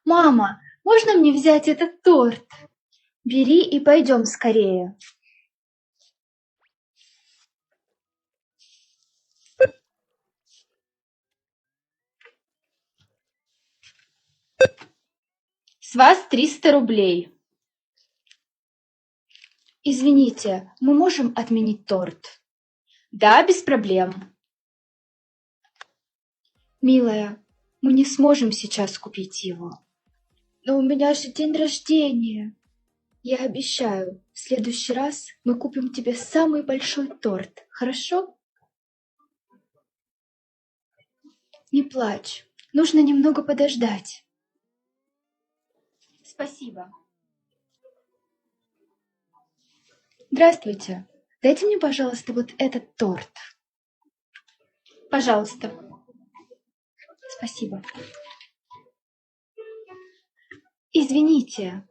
Мама, можно мне взять этот торт? Бери и пойдем скорее. С вас 300 рублей. Извините, мы можем отменить торт? Да, без проблем. Милая, мы не сможем сейчас купить его. Но у меня же день рождения. Я обещаю, в следующий раз мы купим тебе самый большой торт, хорошо? Не плачь, нужно немного подождать. Спасибо. Здравствуйте. Дайте мне, пожалуйста, вот этот торт. Пожалуйста. Спасибо. Извините,